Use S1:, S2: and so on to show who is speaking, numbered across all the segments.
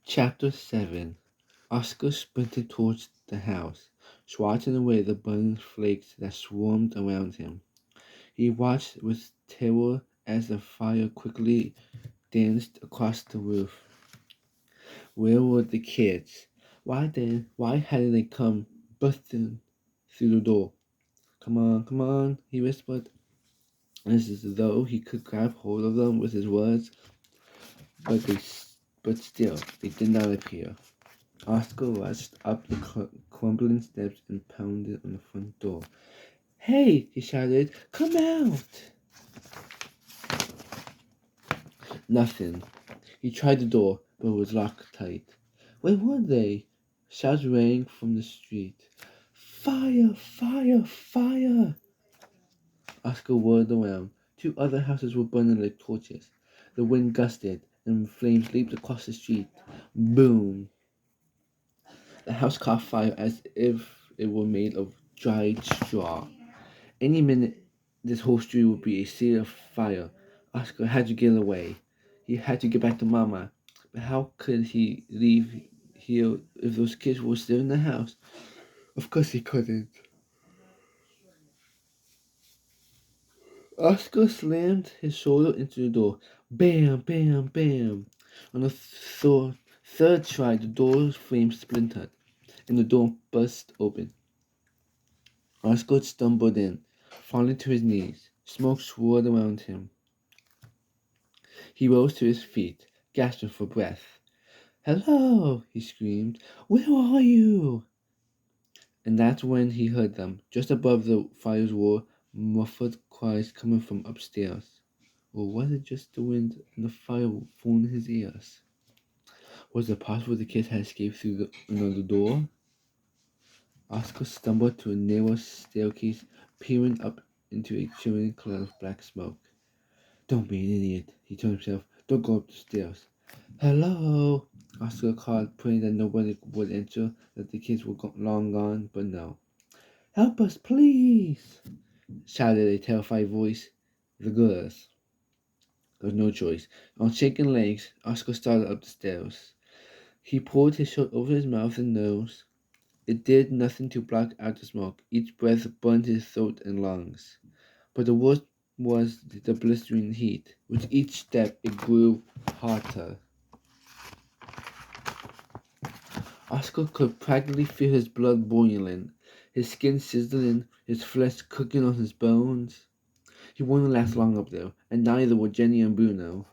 S1: Chapter 7. Oscar sprinted towards the house, swatting away the burning flakes that swarmed around him. He watched with terror as the fire quickly danced across the roof. Where were the kids? Why hadn't they come busting through the door? Come on, he whispered, as though he could grab hold of them with his words, but still, they did not appear. Oscar rushed up the crumbling steps and pounded on the front door. Hey, he shouted, come out! Nothing. He tried the door, but it was locked tight. Where were they? Shouts rang from the street. Fire! Fire! Fire! Oscar whirled around. Two other houses were burning like torches. The wind gusted, and flames leaped across the street. Boom! The house caught fire as if it were made of dried straw. Any minute, this whole street would be a sea of fire. Oscar had to get away. He had to get back to Mama. But how could he leave here if those kids were still in the house? Of course he couldn't. Oscar slammed his shoulder into the door. Bam, bam, bam. On the third try, the door's frame splintered, and the door burst open. Oscar stumbled in, falling to his knees. Smoke swirled around him. He rose to his feet, gasping for breath. Hello, he screamed. Where are you? And that's when he heard them, just above the fire's roar, muffled cries coming from upstairs. Or was it just the wind and the fire fooling his ears? Was it possible the kids had escaped through another door? Oscar stumbled to a narrow staircase, peering up into a chilling cloud of black smoke. Don't be an idiot, he told himself. Don't go up the stairs. Hello, Oscar called, praying that nobody would answer, that the kids were long gone, but no. Help us, please, shouted a terrified voice. The girls. There was no choice. On shaking legs, Oscar started up the stairs. He pulled his shirt over his mouth and nose. It did nothing to block out the smoke. Each breath burned his throat and lungs. But the worst was the blistering heat. With each step, it grew hotter. Oscar could practically feel his blood boiling, his skin sizzling, his flesh cooking on his bones. He wouldn't last long up there, and neither would Jenny and Bruno.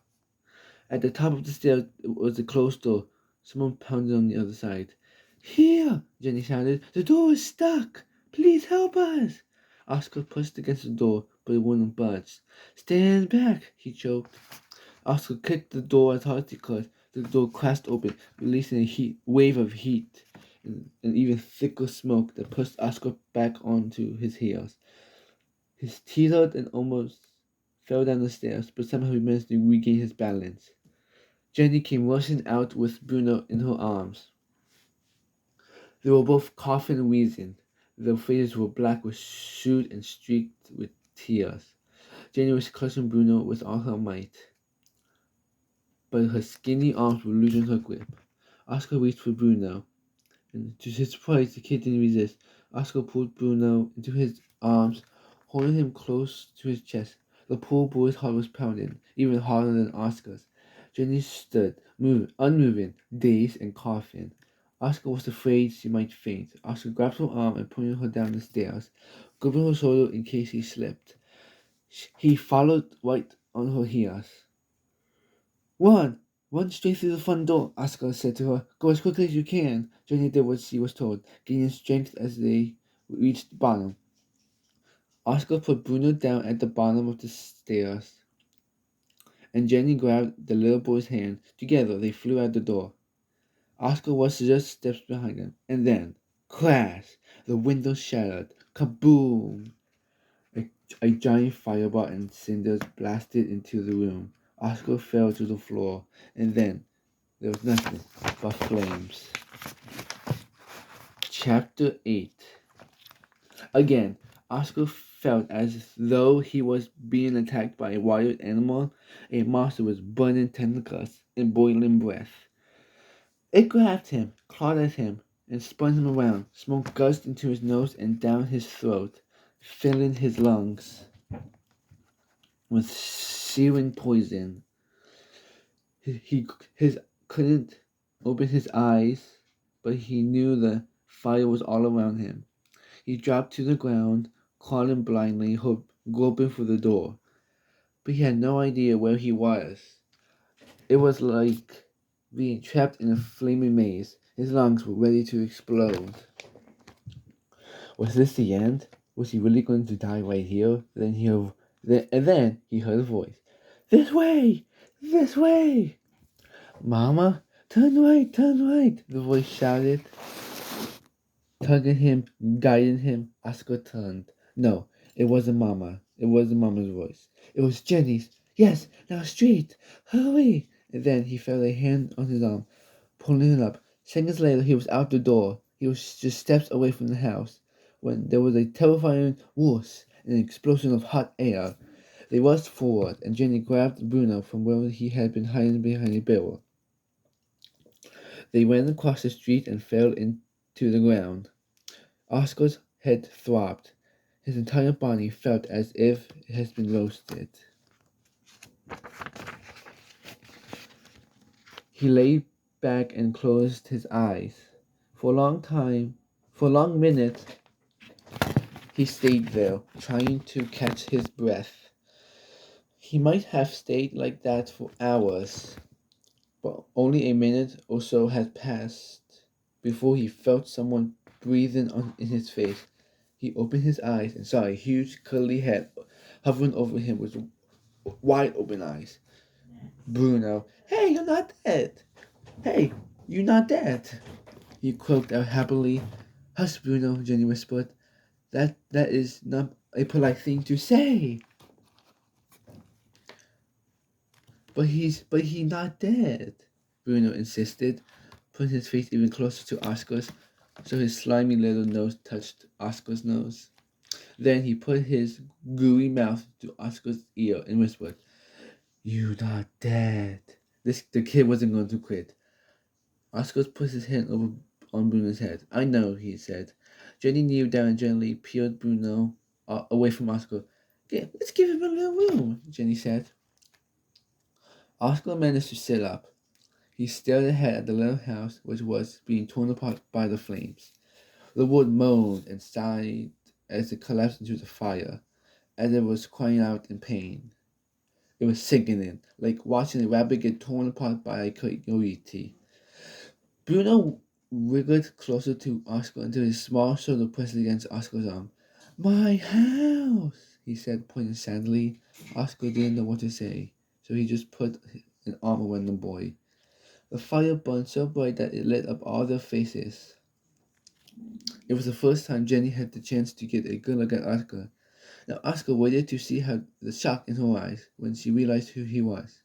S1: At the top of the stairs was a closed door. Someone pounded on the other side. Here, Jenny shouted. The door is stuck. Please help us. Oscar pushed against the door, but it wouldn't budge. Stand back, he choked. Oscar kicked the door as hard as he could. The door crashed open, releasing a wave of heat and even thicker smoke that pushed Oscar back onto his heels. His teetered and almost fell down the stairs, but somehow he managed to regain his balance. Jenny came rushing out with Bruno in her arms. They were both coughing and wheezing. Their faces were black with soot and streaked with tears. Jenny was clutching Bruno with all her might, but her skinny arms were losing her grip. Oscar reached for Bruno, and to his surprise, the kid didn't resist. Oscar pulled Bruno into his arms, holding him close to his chest. The poor boy's heart was pounding, even harder than Oscar's. Jenny stood, unmoving, dazed and coughing. Oscar was afraid she might faint. Oscar grabbed her arm and pointed her down the stairs, gripping her shoulder in case he slipped. He followed right on her heels. Run straight through the front door, Oscar said to her. Go as quickly as you can. Jenny did what she was told, gaining strength as they reached the bottom. Oscar put Bruno down at the bottom of the stairs, and Jenny grabbed the little boy's hand. Together, they flew out the door. Oscar was just steps behind them, and then, crash! The window shattered. Kaboom! A giant fireball and cinders blasted into the room. Oscar fell to the floor, and then there was nothing but flames. Chapter 8. Again, Oscar felt as though he was being attacked by a wild animal, a monster with burning tentacles and boiling breath. It grabbed him, clawed at him, and spun him around. Smoke gushed into his nose and down his throat, filling his lungs with searing poison. His couldn't open his eyes, but he knew the fire was all around him. He dropped to the ground, crawling blindly, groping for the door. But he had no idea where he was. It was like being trapped in a flaming maze. His lungs were ready to explode. Was this the end? Was he really going to die right here? Then he heard a voice. This way! This way! Mama, turn right, turn right! The voice shouted, tugging him, guiding him. Oscar turned. No, it wasn't Mama. It wasn't Mama's voice. It was Jenny's. Yes, now straight! Hurry! And then he felt a hand on his arm, pulling it up. Seconds later, he was out the door. He was just steps away from the house when there was a terrifying whoosh and an explosion of hot air. They rushed forward, and Jenny grabbed Bruno from where he had been hiding behind a barrel. They ran across the street and fell into the ground. Oscar's head throbbed. His entire body felt as if it had been roasted. He lay back and closed his eyes. For a long minute, he stayed there, trying to catch his breath. He might have stayed like that for hours, but only a minute or so had passed before he felt someone breathing in his face. He opened his eyes and saw a huge curly head hovering over him with wide open eyes. Bruno, hey, you're not dead. Hey, you're not dead. He croaked out happily. Hush, Bruno, Jenny whispered. That is not a polite thing to say. But he's not dead, Bruno insisted, putting his face even closer to Oscar's so his slimy little nose touched Oscar's nose. Then he put his gooey mouth to Oscar's ear and whispered, "You not dead." The kid wasn't going to quit. Oscar put his hand over on Bruno's head. "I know," he said. Jenny kneeled down and gently peeled Bruno away from Oscar. Let's give him a little room," Jenny said. Oscar managed to sit up. He stared ahead at the little house, which was being torn apart by the flames. The wood moaned and sighed as it collapsed into the fire, as it was crying out in pain. It was sickening, like watching a rabbit get torn apart by a coyote. Bruno wriggled closer to Oscar until his small shoulder pressed against Oscar's arm. "My house," he said, pointing sadly. Oscar didn't know what to say, so he just put an arm around the boy. The fire burned so bright that it lit up all their faces. It was the first time Jenny had the chance to get a good look at Oscar. Now Oscar waited to see the shock in her eyes when she realized who he was.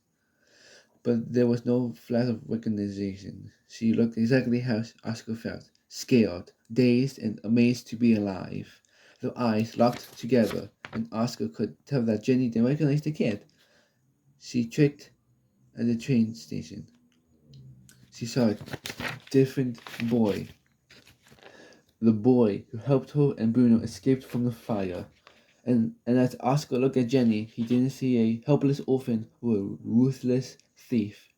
S1: But there was no flash of recognition. She looked exactly how Oscar felt, scared, dazed, and amazed to be alive. Their eyes locked together, and Oscar could tell that Jenny didn't recognize the kid. She tricked at the train station. She saw a different boy. The boy who helped her and Bruno escape from the fire. And as Oscar looked at Jenny, he didn't see a helpless orphan or a ruthless thief.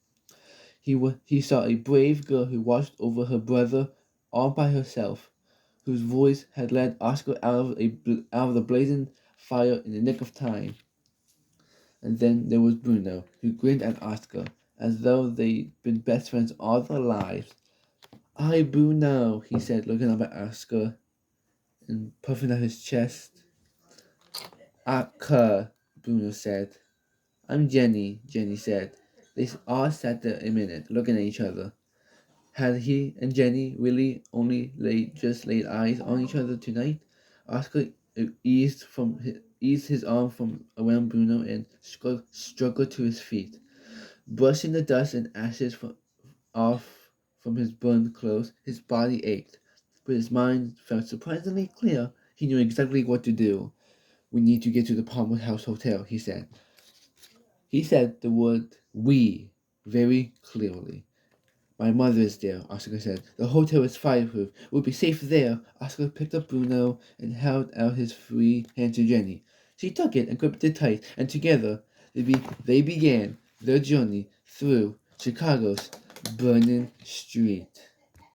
S1: He saw a brave girl who watched over her brother all by herself, whose voice had led Oscar out of the blazing fire in the nick of time. And then there was Bruno, who grinned at Oscar as though they'd been best friends all their lives. "I, Bruno," he said, looking up at Oscar and puffing out his chest. "Oscar," Bruno said. "I'm Jenny," Jenny said. They all sat there a minute, looking at each other. Had he and Jenny really only laid eyes on each other tonight? Oscar eased his arm from around Bruno and struggled to his feet, brushing the dust and ashes off from his burned clothes. His body ached, but his mind felt surprisingly clear. He knew exactly what to do. "We need to get to the Palmer House Hotel," he said. He said the word "we" very clearly. My mother is there, Oscar said. The hotel is fireproof. We'll be safe there. Oscar picked up Bruno and held out his free hand to Jenny. She took it and gripped it tight, and together they began their journey through Chicago's burning street.